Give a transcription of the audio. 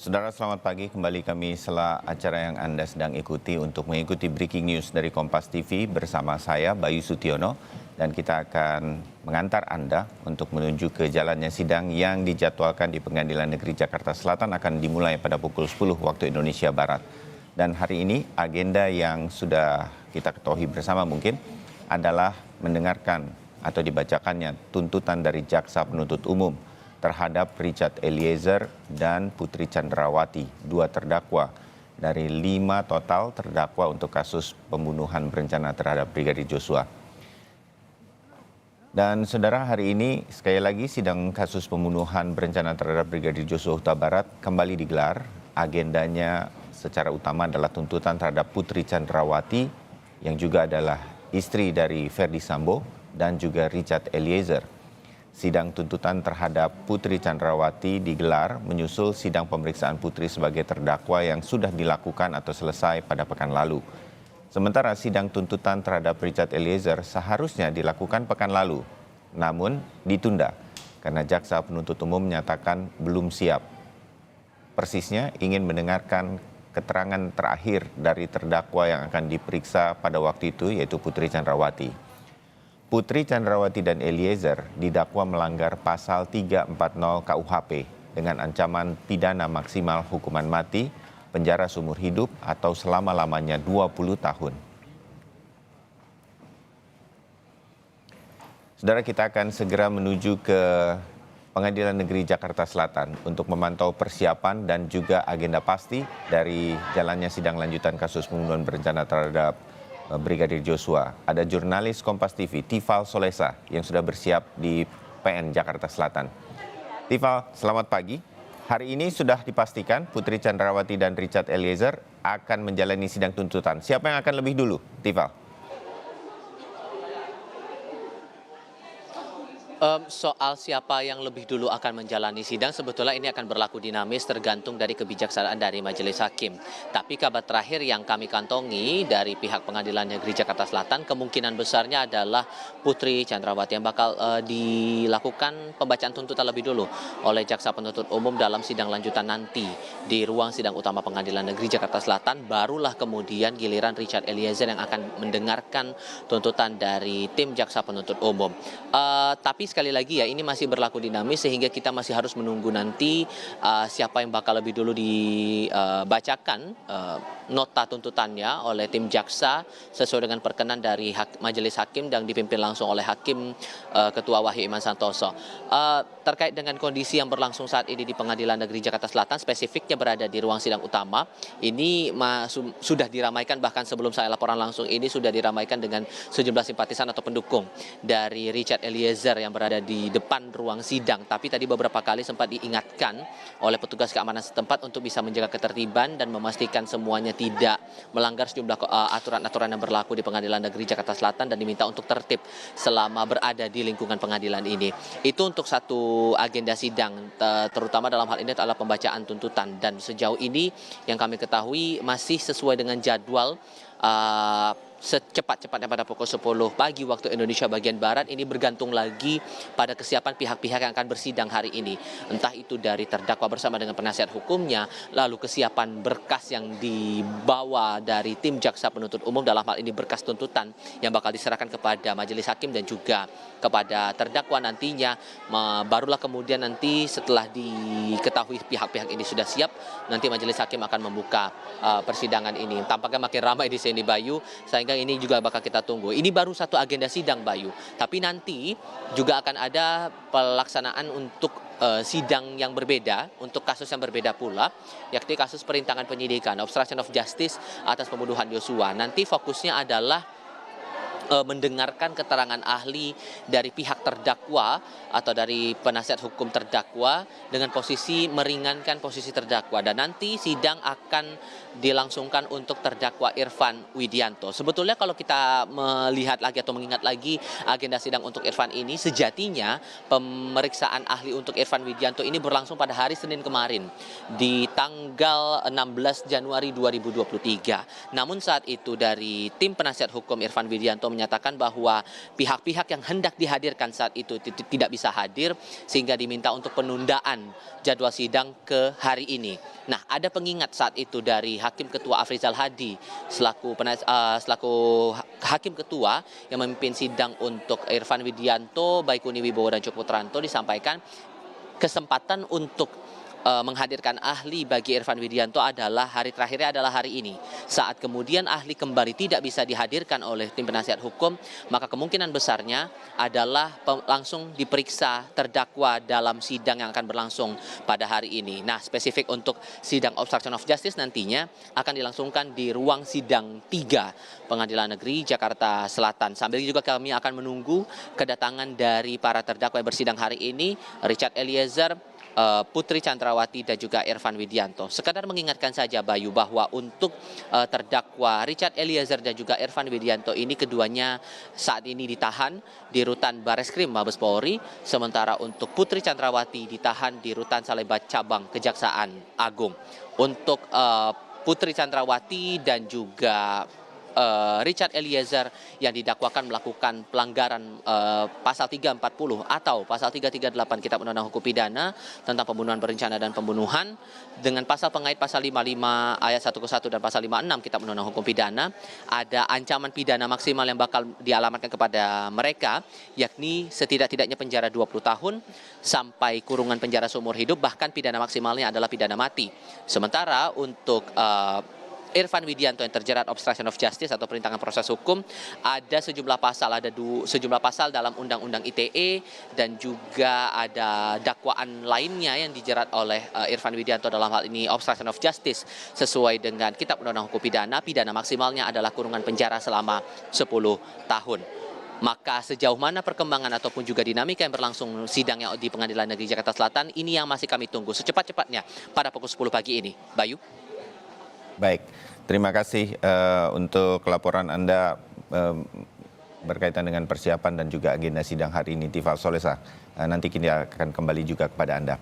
Saudara, selamat pagi. Kembali kami sela acara yang Anda sedang ikuti untuk mengikuti breaking news dari Kompas TV bersama saya, Bayu Sutiono. Dan kita akan mengantar Anda untuk menuju ke jalannya sidang yang dijadwalkan di Pengadilan Negeri Jakarta Selatan akan dimulai pada pukul 10 waktu Indonesia Barat. Dan hari ini agenda yang sudah kita ketahui bersama mungkin adalah mendengarkan atau dibacakannya tuntutan dari Jaksa Penuntut Umum terhadap Richard Eliezer dan Putri Chandrawati, 2 terdakwa dari 5 total terdakwa untuk kasus pembunuhan berencana terhadap Brigadir Joshua. Dan saudara, hari ini sekali lagi sidang kasus pembunuhan berencana terhadap Brigadir Joshua Huta Barat kembali digelar. Agendanya secara utama adalah tuntutan terhadap Putri Chandrawati yang juga adalah istri dari Ferdy Sambo dan juga Richard Eliezer. Sidang tuntutan terhadap Putri Chandrawati digelar menyusul sidang pemeriksaan Putri sebagai terdakwa yang sudah dilakukan atau selesai pada pekan lalu. Sementara sidang tuntutan terhadap Richard Eliezer seharusnya dilakukan pekan lalu, namun ditunda karena Jaksa Penuntut Umum menyatakan belum siap. Persisnya ingin mendengarkan keterangan terakhir dari terdakwa yang akan diperiksa pada waktu itu, yaitu Putri Chandrawati. Putri Chandrawati dan Eliezer didakwa melanggar pasal 340 KUHP dengan ancaman pidana maksimal hukuman mati, penjara seumur hidup atau selama-lamanya 20 tahun. Saudara, kita akan segera menuju ke Pengadilan Negeri Jakarta Selatan untuk memantau persiapan dan juga agenda pasti dari jalannya sidang lanjutan kasus pembunuhan berencana terhadap Brigadir Joshua. Ada jurnalis Kompas TV, Tifal Solesa, yang sudah bersiap di PN Jakarta Selatan. Tifal, selamat pagi. Hari ini sudah dipastikan Putri Chandrawati dan Richard Eliezer akan menjalani sidang tuntutan. Siapa yang akan lebih dulu, Tifal? Soal siapa yang lebih dulu akan menjalani sidang, sebetulnya ini akan berlaku dinamis tergantung dari kebijaksanaan dari Majelis Hakim. Tapi kabar terakhir yang kami kantongi dari pihak Pengadilan Negeri Jakarta Selatan, kemungkinan besarnya adalah Putri Chandrawati yang bakal dilakukan pembacaan tuntutan lebih dulu oleh Jaksa Penuntut Umum dalam sidang lanjutan nanti di ruang sidang utama Pengadilan Negeri Jakarta Selatan. Barulah kemudian giliran Richard Eliezer yang akan mendengarkan tuntutan dari tim Jaksa Penuntut Umum. Tapi sekali lagi ya, ini masih berlaku dinamis sehingga kita masih harus menunggu nanti siapa yang bakal lebih dulu dibacakan nota tuntutannya oleh tim jaksa sesuai dengan perkenan dari Majelis Hakim dan dipimpin langsung oleh Hakim Ketua Wahyu Iman Santoso. Terkait dengan kondisi yang berlangsung saat ini di Pengadilan Negeri Jakarta Selatan, spesifiknya berada di ruang sidang utama, ini sudah diramaikan, bahkan sebelum saya laporan langsung ini sudah diramaikan dengan sejumlah simpatisan atau pendukung dari Richard Eliezer yang berada di depan ruang sidang. Tapi tadi beberapa kali sempat diingatkan oleh petugas keamanan setempat untuk bisa menjaga ketertiban dan memastikan semuanya tidak melanggar sejumlah aturan-aturan yang berlaku di Pengadilan Negeri Jakarta Selatan dan diminta untuk tertib selama berada di lingkungan pengadilan ini. Itu untuk satu agenda sidang, terutama dalam hal ini adalah pembacaan tuntutan. Dan sejauh ini yang kami ketahui masih sesuai dengan jadwal secepat-cepatnya pada pukul 10 pagi waktu Indonesia bagian Barat. Ini bergantung lagi pada kesiapan pihak-pihak yang akan bersidang hari ini. Entah itu dari terdakwa bersama dengan penasihat hukumnya, lalu kesiapan berkas yang dibawa dari tim Jaksa Penuntut Umum, dalam hal ini berkas tuntutan yang bakal diserahkan kepada Majelis Hakim dan juga kepada terdakwa nantinya. Barulah kemudian nanti setelah diketahui pihak-pihak ini sudah siap, nanti Majelis Hakim akan membuka persidangan ini. Tampaknya makin ramai di sini, Bayu, sehingga ini juga bakal kita tunggu. Ini baru satu agenda sidang, Bayu. Tapi nanti juga akan ada pelaksanaan untuk sidang yang berbeda, untuk kasus yang berbeda pula, yakni kasus perintangan penyidikan, obstruction of justice atas pembunuhan Joshua. Nanti fokusnya adalah mendengarkan keterangan ahli dari pihak terdakwa atau dari penasihat hukum terdakwa dengan posisi meringankan posisi terdakwa. Dan nanti sidang akan dilangsungkan untuk terdakwa Irfan Widianto. Sebetulnya kalau kita melihat lagi atau mengingat lagi agenda sidang untuk Irfan ini, sejatinya pemeriksaan ahli untuk Irfan Widianto ini berlangsung pada hari Senin kemarin di tanggal 16 Januari 2023. Namun saat itu dari tim penasihat hukum Irfan Widianto menyatakan bahwa pihak-pihak yang hendak dihadirkan saat itu tidak bisa hadir sehingga diminta untuk penundaan jadwal sidang ke hari ini. Nah, ada pengingat saat itu dari Hakim Ketua Afrizal Hadi selaku Hakim Ketua yang memimpin sidang untuk Irfan Widianto, Baikuni Wibowo dan Cuk Putranto, disampaikan kesempatan untuk menghadirkan ahli bagi Irfan Widianto adalah hari terakhirnya adalah hari ini. Saat kemudian ahli kembali tidak bisa dihadirkan oleh tim penasihat hukum, maka kemungkinan besarnya adalah langsung diperiksa terdakwa dalam sidang yang akan berlangsung pada hari ini. Nah, spesifik untuk sidang obstruction of justice nantinya akan dilangsungkan di ruang sidang 3 Pengadilan Negeri Jakarta Selatan. Sambil juga kami akan menunggu kedatangan dari para terdakwa yang bersidang hari ini, Richard Eliezer, Putri Chandrawati dan juga Irfan Widianto. Sekadar mengingatkan saja Bayu bahwa untuk terdakwa Richard Eliezer dan juga Irfan Widianto ini keduanya saat ini ditahan di rutan Bareskrim Mabes Polri, sementara untuk Putri Chandrawati ditahan di rutan Salemba Cabang Kejaksaan Agung. Untuk Putri Chandrawati dan juga Richard Eliezer yang didakwakan melakukan pelanggaran pasal 340 atau pasal 338 Kitab Undang-Undang Hukum Pidana tentang pembunuhan berencana dan pembunuhan dengan pasal pengait pasal 55 ayat 1 ke 1 dan pasal 56 Kitab Undang-Undang Hukum Pidana, ada ancaman pidana maksimal yang bakal dialamatkan kepada mereka, yakni setidak-tidaknya penjara 20 tahun sampai kurungan penjara seumur hidup, bahkan pidana maksimalnya adalah pidana mati. Sementara untuk Irfan Widianto yang terjerat obstruction of justice atau perintangan proses hukum, ada sejumlah pasal dalam Undang-Undang ITE dan juga ada dakwaan lainnya yang dijerat oleh Irfan Widianto dalam hal ini obstruction of justice sesuai dengan Kitab Undang-Undang Hukum Pidana. Pidana maksimalnya adalah kurungan penjara selama 10 tahun. Maka sejauh mana perkembangan ataupun juga dinamika yang berlangsung sidang yang di Pengadilan Negeri Jakarta Selatan ini yang masih kami tunggu secepat-cepatnya pada pukul 10 pagi ini. Bayu. Baik, terima kasih untuk laporan Anda berkaitan dengan persiapan dan juga agenda sidang hari ini, Tifal Solesa. Nanti kita akan kembali juga kepada Anda.